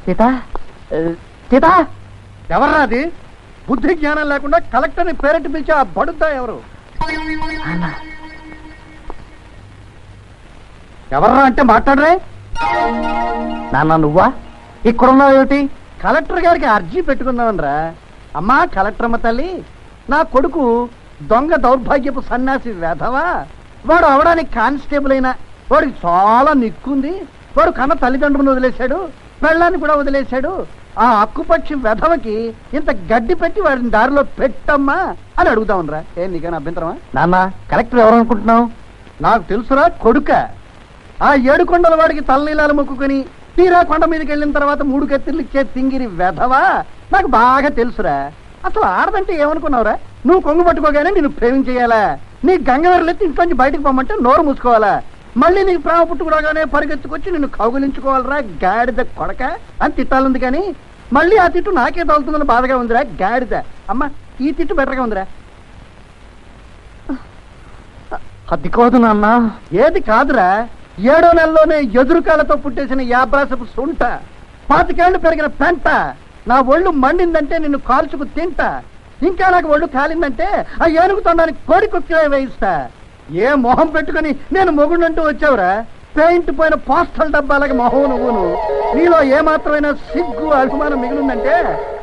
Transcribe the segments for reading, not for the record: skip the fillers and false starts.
సీత సీత ఎవర్రా అది? బుద్ధి జ్ఞానం లేకుండా కలెక్టర్ని పేరెంట్ పిలిచి ఆ బడుద్దా ఎవరు? ఎవర్రా అంటే మాట్లాడరే? నాన్న నువ్వా ఇక్కడున్నావు ఏమిటి? కలెక్టర్ గారికి అర్జీ పెట్టుకుందామనరా. అమ్మా కలెక్టరమ్మ తల్లి, నా కొడుకు దొంగ దౌర్భాగ్యపు సన్యాసి వేధవా. వాడు అవడానికి కానిస్టేబుల్ అయినా వాడికి చాలా నిక్కుంది. వాడు కన్న తల్లిదండ్రులను వదిలేశాడు, పెళ్ళాన్ని కూడా వదిలేశాడు. ఆ అక్కుపక్షి వెధవకి ఇంత గడ్డి పెట్టి వాడిని దారిలో పెట్టమ్మా అని అడుగుదామనరా. ఏ నీకైనా అభ్యంతరమా? నాన్న కలెక్టర్ ఎవరు అనుకుంటున్నావు? నాకు తెలుసురా కొడుక. ఆ 7 కొండల వాడికి తలనీలాలు మొక్కుకొని తీరా కొండ మీదకి వెళ్ళిన తర్వాత 3 కత్తిర్లు ఇచ్చే తింగిరి వెధవా నాకు బాగా తెలుసురా. అసలు ఆడదంటే ఏమనుకున్నావురా? నువ్వు కొంగు పట్టుకోగానే నేను ప్రేమించేయాలా? నీ గంగవెరలెత్తి ఇంట్లోంచి బయటకు పోమంటే నోరు మూసుకోవాలా? మళ్ళీ నీకు ప్రేమ పుట్టుకురాగానే పరిగెత్తుకొచ్చి నిన్ను కౌగులించుకోవాలరా గాడిద కొడక అని తిట్టాలంది. కానీ మళ్ళీ ఆ తిట్టు నాకే తగులుతుందని బాధగా ఉందిరా గాడిద. అమ్మ ఈ తిట్టు బెటర్గా ఉందిరా. అది కాదు నాన్న. ఏది కాదురా? 7వ నెలలోనే ఎదురుకాలతో పుట్టేసిన యాబ్రాసపు సుంట, 25 ఏళ్ళు పెరిగిన పెంట. నా ఒళ్ళు మండిందంటే నిన్ను కాల్చుకు తింటా. ఇంకా నాకు ఒళ్ళు కాలిందంటే ఆ ఏనుగు తొండానికి కోడి కుక్కిలే వేయిస్తా. ఏ మొహం పెట్టుకుని నేను మొగుడంటూ వచ్చావురా? పెయింట్ పోయిన పోస్టల్ డబ్బాలకి మొహం నువ్వును. నీలో ఏమాత్రమైనా సిగ్గు అభిమానం మిగిలిందంటే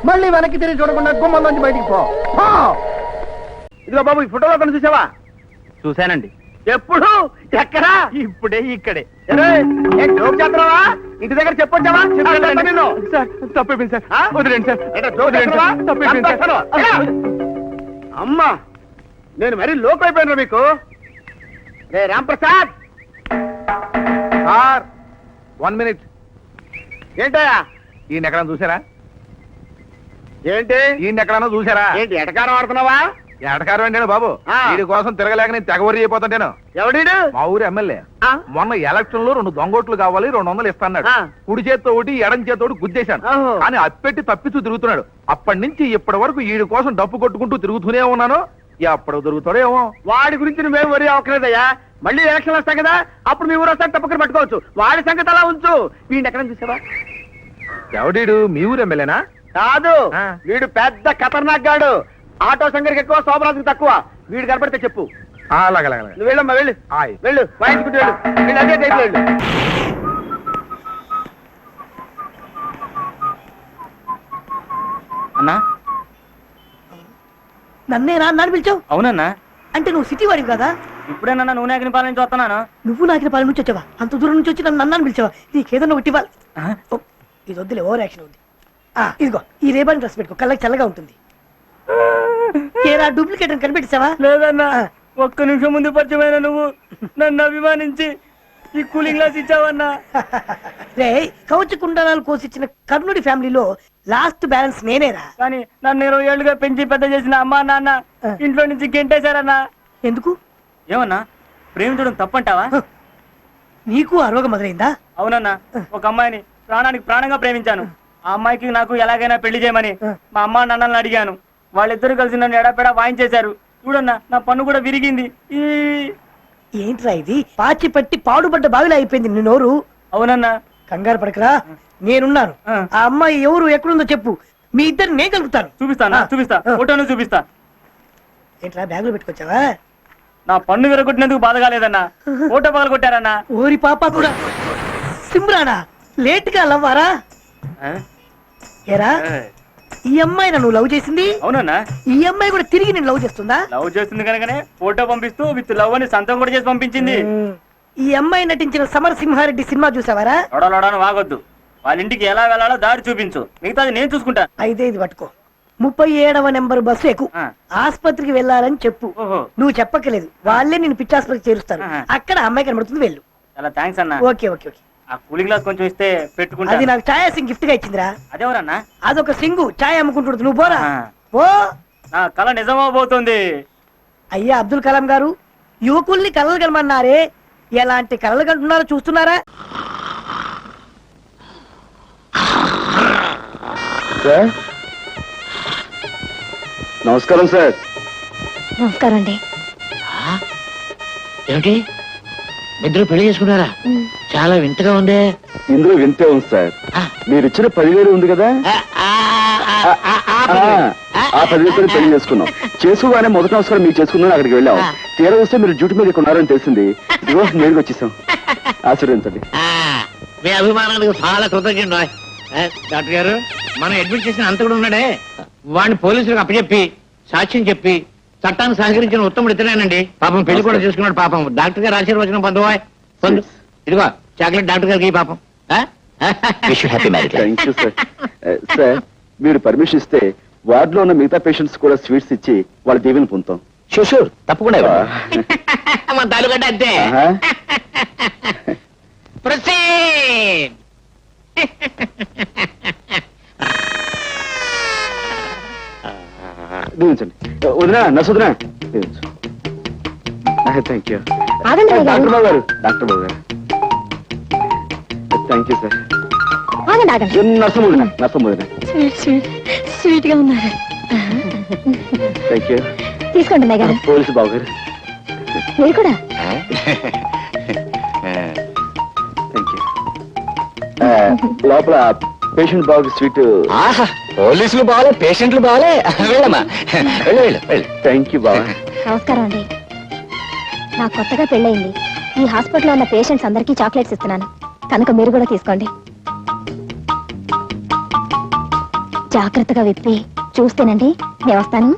మళ్ళీ వెనక్కి తిరిగి చూడకుండా గుమ్మంలోంచి బయటికి పో. ఇదిగో బాబు, ఈ ఫోటోలో కను చూసావా? చూశానండి. ఎప్పుడు? ఎక్కడా? ఇప్పుడే ఇక్కడే. జోక్ చేస్తున్నావా? ఇంటి దగ్గర చెప్పొచ్చావా? సార్ తప్పైపోయింది సార్, వదిలేండి సార్. అమ్మా నేను మరీ లోక్ అయిపోయినా మీకు. రే రాంప్రసాద్ సార్ 1 minute. ఏంటయ్యా? ఈయన ఎక్కడన్నా చూసారా? ఏంటి ఈయన ఎక్కడన్నా చూసారా? ఏంటి ఎటకారం ఆడుతున్నావా? ఎటకారం అంటేను బాబు, వీడి కోసం తిరగలేక నేను తెగవరి అయిపోతుంటేను. ఎవడీడు? మా ఊరు ఎమ్మెల్యే మొన్న ఎలక్షన్ లో 2 దొంగోట్లు కావాలి, 200 ఇస్తాన్నాడు. కుడి చేత్తో ఒకటి ఎడం చేత్తో ఒకటి గుద్దేశాను. కానీ అప్పెట్టి తప్పిస్తూ తిరుగుతున్నాడు. అప్పటి నుంచి ఇప్పటి వరకు వీడి కోసం డప్పు కొట్టుకుంటూ తిరుగుతూనే ఉన్నాను. ఎప్పుడు దొరుకుతాడేమో. వాడి గురించి నువ్వేం వరి అవ్వకలేదయ్యా. మళ్ళీ ఎలక్షన్ వస్తాయి కదా, అప్పుడు మీ ఊరు వస్తాను తప్పకుండా పట్టుకోవచ్చు. వాడి సంగతి అలా ఉంచు. వీడిని ఎక్కడ చూసావా? ఎవడీడు? మీ ఊరు ఎమ్మెల్యేనా? కాదు, వీడు పెద్ద ఖతర్నాక్ గాడు. ఆటో సంగరికి ఎక్కువ, శోభరాజుకి తక్కువ. వీడు కనపడితే చెప్పు. అలాగే నువ్వు వెళ్ళమ్మా, వెళ్ళు వెళ్ళు, వాయించుకుంటూ వెళ్ళు. వీళ్ళు అదే టైప్ వెళ్ళు. అన్నా నన్నేనా అన్నాడు పిలిచావు? అవునన్నా. అంటే నువ్వు సిటీ వాడివి కదా? ఇప్పుడేనన్నా నువ్వు నాకిన పాలన నుంచి వస్తున్నాను. నువ్వు నాకిన పాలన నుంచి వచ్చావా? అంత దూరం నుంచి వచ్చి నన్ను అన్నాను పిలిచావా? నీకేదన్నా ఒకటి ఇవ్వాలి. ఇది వద్దులే, ఓవర్ యాక్షన్ ఉంది. ఇదిగో ఈ రేబాన్ డ్రెస్ పెట్టుకో, కళ్ళకి చల్లగా ఉంటుంది. ఏరా డూప్లికేట్ అని కనిపెట్టావా? లేదన్నా, ఒక్క నిమిషం ముందు పరిచయమైన నువ్వు నన్ను అభిమానించి ఈ కూలింగ్ గ్లాస్ ఇచ్చావన్నా. రే కవచ కుండలాలు కోసిచ్చిన కర్ణుడి ఫ్యామిలీలో లాస్ట్ బ్యాలెన్స్ నేనేరా. కానీ నన్ను 20 ఏళ్ళుగా పెంచి పెద్ద చేసిన అమ్మా నాన్న ఇంట్లో నుంచి గెంటేశారన్నా. ఎందుకు? ఏమన్నా ప్రేమించడం తప్పంటావా? నీకు ఆ రోగం మొదలైందా? అవునన్నా, ఒక అమ్మాయిని ప్రాణానికి ప్రాణంగా ప్రేమించాను. ఆ అమ్మాయికి నాకు ఎలాగైనా పెళ్లి చేయమని మా అమ్మా నాన్నల్ని అడిగాను. వాళ్ళిద్దరు కలిసి నన్ను ఎడాపెడా వాయించేశారు. చూడన్నా, నా పన్ను కూడా విరిగింది. ఏంట్రా ఇది? పాచి పట్టి పాడుపడ్డ బావిలా అయిపోయింది నీ నోరు. అవునన్నా. కంగారు పడకరా, నేనున్నాను. ఆ అమ్మాయి ఎవరు ఎక్కడుందో చెప్పు, మీ ఇద్దరు నేను కలుపుతాను. చూపిస్తా, ఫోటోను చూపిస్తా. ఏంట్రా బ్యాగులో పెట్టుకొచ్చావా? నా పన్ను విరగొట్టినందుకు బాధ కాలేదన్నా, ఫోటో పగల కొట్టారన్నా. ఓరి పాప కూడా. సిమ్రానా లేట్ గా లవ్వారా? ఏరా ఈ అమ్మాయి నువ్వు లవ్ చేసింది? అవునన్నా. ఈ అమ్మాయి కూడా తిరిగి నేను లవ్ చేస్తుందా? లవ్ చేస్తుంది కనుకనే ఫోటో పంపిస్తూ విత్ లవ్ అని సంతం కూడా చేసి పంపించింది. ఈ అమ్మాయి నటించిన సమరసింహారెడ్డి సినిమా చూసావారా? లొడలోడని వాగొద్దు, వాళ్ళ ఇంటికి ఎలా వెళ్ళాలో దారి చూపించు, మిగతాది నేను చూసుకుంటా. అయితే ఇది పట్టుకో, 37వ నెంబర్ బస్సు ఎక్కు. ఆస్పత్రికి వెళ్ళాలని చెప్పు. నువ్వు చెప్పక్కలేదు, వాళ్ళే నేను పిచ్చాసుపత్రికి చేరుస్తారు. అక్కడ అమ్మాయి కనబడుతుంది, వెళ్ళు. చాలా థ్యాంక్స్ అన్న. Okay okay okay. ఆ కూలింగ్ గ్లాస్ కొంచెం ఇస్తే పెట్టుకుంటా. అది నాకు ఛాయా సింగ్ గిఫ్ట్ గా ఇచ్చిందిరా. అదేవరన్నా? అదొక సింగు ఛాయ్ అమ్ముకుంటుంది. నువ్వు పోరా ఓ. నా కళ నిజమవబోతోంది. అయ్యా అబ్దుల్ కలాం గారు, యువకుల్ని కలలు కనమన్నారే, ఎలాంటి కలలు కంటున్నారో చూస్తున్నారా? నమస్కారం సార్. నమస్కారం అండి. ఏమిటి ఇద్దరు పెళ్లి చేసుకున్నారా? చాలా వింతగా ఉందే. ఇందులో వింతే ఉంది సార్. మీరు ఇచ్చిన 10,000 ఉంది కదా, ఆ 10,000 పెళ్లి చేసుకున్నాం. చేసుకోగానే మొదటి నమస్కారం మీరు చేసుకున్నాను, అక్కడికి వెళ్ళాం. తీరా వస్తే మీరు డ్యూటీ మీద ఇక్కడ ఉన్నారని తెలిసింది. ఇదిగో నేరుగా వచ్చేసాం. ఆశీర్వదించండి. మీ అభిమానానికి చాలా కృతజ్ఞ. డాక్టర్ గారు, మనం అడ్మిట్ చేసిన అంత కూడా ఉన్నాడే, వాడిని పోలీసులకు అప్పచెప్పి సాక్ష్యం చెప్పి చట్టాన్ని సహకరించిన ఉత్తముడు ఇతనేనండి. పాపం పెళ్లి కూడా చేసుకున్నాడు. పాపం డాక్టర్ గారు ఆశీర్వచనం పొందు. ఇదిగో చాక్లెట్ డాక్టర్ గారికి ఈ పాపం. Thank you sir. సార్, మీరు పర్మిషన్ ఇస్తే వార్డులో ఉన్న మిగతా పేషెంట్స్ కూడా స్వీట్స్ ఇచ్చి వాళ్ళ దీవెని పొందుతాం. షూర్ తప్పకుండా మా తాలూకంటే అంతే. Proceed. దీవించండి. వదినా, నర్సుదినా. Thank you. ఆగండి అయ్య గారు. డాక్టర్ బాబు గారు, డాక్టర్ బాబు గారు. Thank you sir. ఆగండి ఆగండి. నర్సం వదినా, నర్సం వదినా. స్వీట్ గా ఉన్నారు. Thank you. తీసుకోండి అయ్య గారు. పోలీసు బాబు గారు. మీరు కూడా. Thank you. లోపల పేషెంట్ బాబు స్వీట్. పోలీసులు బాగాలే, పేషెంట్లు బాగాలే. వెళ్ళమ్మా, వెళ్ళు వెళ్ళు వెళ్ళు. థ్యాంక్ యూ బాబా. నమస్కారం అండి. నాకు కొత్తగా పెళ్ళయింది. ఈ హాస్పిటల్లో ఉన్న పేషెంట్స్ అందరికీ చాక్లెట్స్ ఇస్తున్నాను, కనుక మీరు కూడా తీసుకోండి. జాగ్రత్తగా విప్పి చూస్తేనండి. నేను వస్తాను.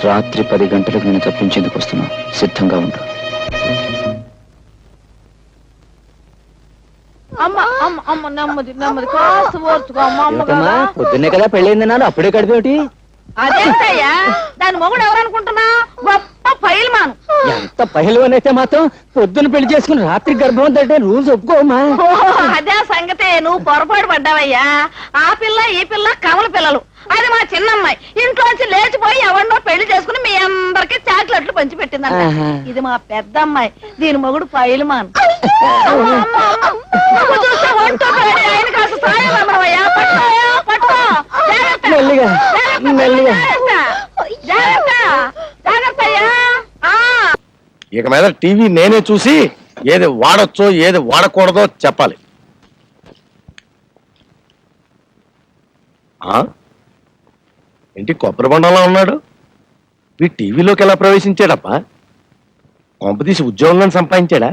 రాత్రి 10 గంటలకు నేను తప్పించేందుకు వస్తున్నా, సిద్ధంగా ఉండు. పొద్దున్నే కదా పెళ్ళైంది నాన్న, అప్పుడే కడిపేమిటి? అదేంటయ్యా, దాని మొగుడు ఎవరనుకుంటున్నా? గొప్ప పైల్మాన్. ఎంత పహిల్వాన్ అయితే మాత్రం పొద్దున్న పెళ్లి చేసుకుని రాత్రి గర్భం అంటే రూల్స్ ఒప్పుకోమా? అదే సంగతే, నువ్వు పొరపాటు పడ్డావయ్యా. ఆ పిల్ల ఈ పిల్ల కమల పిల్లలు. అది మా చిన్నమ్మాయి ఇంట్లోంచి లేచిపోయి ఎవరినో పెళ్లి చేసుకుని మీ అందరికి చాక్లెట్లు పంచి పెట్టిందంట. ఇది మా పెద్ద అమ్మాయి, దీని మొగుడు పైల్మాన్. ఆయన కాస్త సాయం అమ్మవయ్యా. పట్టుకోయా, పట్టుకో. మెల్లిగా మెల్లిగా. ఇక మీద టీవీ నేనే చూసి ఏది వాడొచ్చో ఏది వాడకూడదో చెప్పాలి. ఏంటి కొబ్బరి బండంలో ఉన్నాడు? వీ టీవీలోకి ఎలా ప్రవేశించాడప్పా? కొంపతీసి ఉద్యోగం సంపాదించాడా?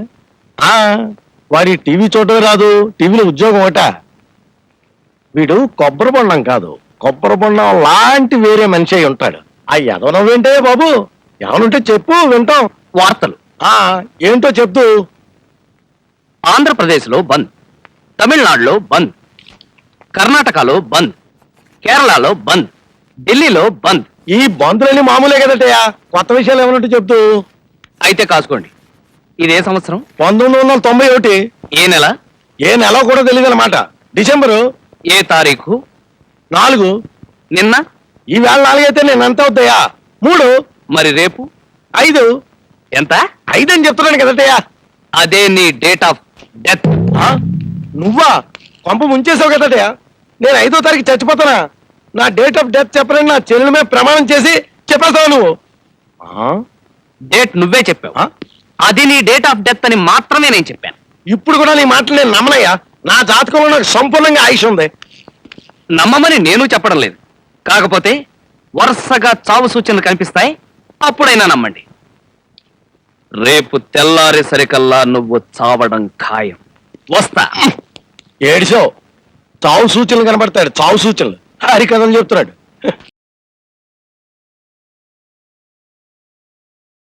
వాడి టీవీ చూడటమే రాదు, టీవీలో ఉద్యోగం ఒకట. వీడు కొబ్బరి బొండం కాదు, కొబ్బరి బొండం లాంటి వేరే మనిషి అయి ఉంటాడు. ఆ ఎదవనవేంటే బాబు, ఏమనుంటే చెప్పు, వింటాం. వార్తలు ఏంటో చెప్తూ. ఆంధ్రప్రదేశ్లో బంద్, తమిళనాడులో బంద్, కర్ణాటకలో బంద్, కేరళలో బంద్, ఢిల్లీలో బంద్. ఈ బంధులన్నీ మామూలే కదటయ్యా, కొత్త విషయాలు ఏమన్నట్టు చెప్తూ. అయితే కాసుకోండి. ఇదే సంవత్సరం 1991. ఏ నెల? ఏ నెల కూడా తెలియదు అనమాట. డిసెంబరు. ఏ తారీఖు? 4. నిన్న? ఈవేళ 4 అయితే నేను ఎంత అవుతాయా? 3. మరి రేపు? 5. ఎంత? 5 అని చెప్తున్నాను కదటయ్యా. అదే నీ డేట్ ఆఫ్ డెత్. నువ్వా? పంప ముంచేసావు కదటయ్యా. నేను 5వ తారీఖు చచ్చిపోతానా? నా డేట్ ఆఫ్ డెత్ చెప్పనని నా చెల్లెల మీద ప్రమాణం చేసి చెప్పేస్తావు నువ్వు. డేట్ నువ్వే చెప్పావు. అది నీ డేట్ ఆఫ్ డెత్ అని మాత్రమే నేను చెప్పాను. ఇప్పుడు కూడా నీ మాటలు నేను నమ్మనయ్యా. నా జాతకంలో నాకు సంపూర్ణంగా ఆయుష్ ఉంది. నమ్మమని నేను చెప్పడం లేదు, కాకపోతే వరుసగా చావు సూచనలు కనిపిస్తాయి, అప్పుడైనా నమ్మండి. రేపు తెల్లారేసరికల్లా నువ్వు చావడం ఖాయం. వస్తా. ఏడిసో చావు సూచనలు కనబడతాడు. చావు సూచనలు హరికథలు చెప్తున్నాడు.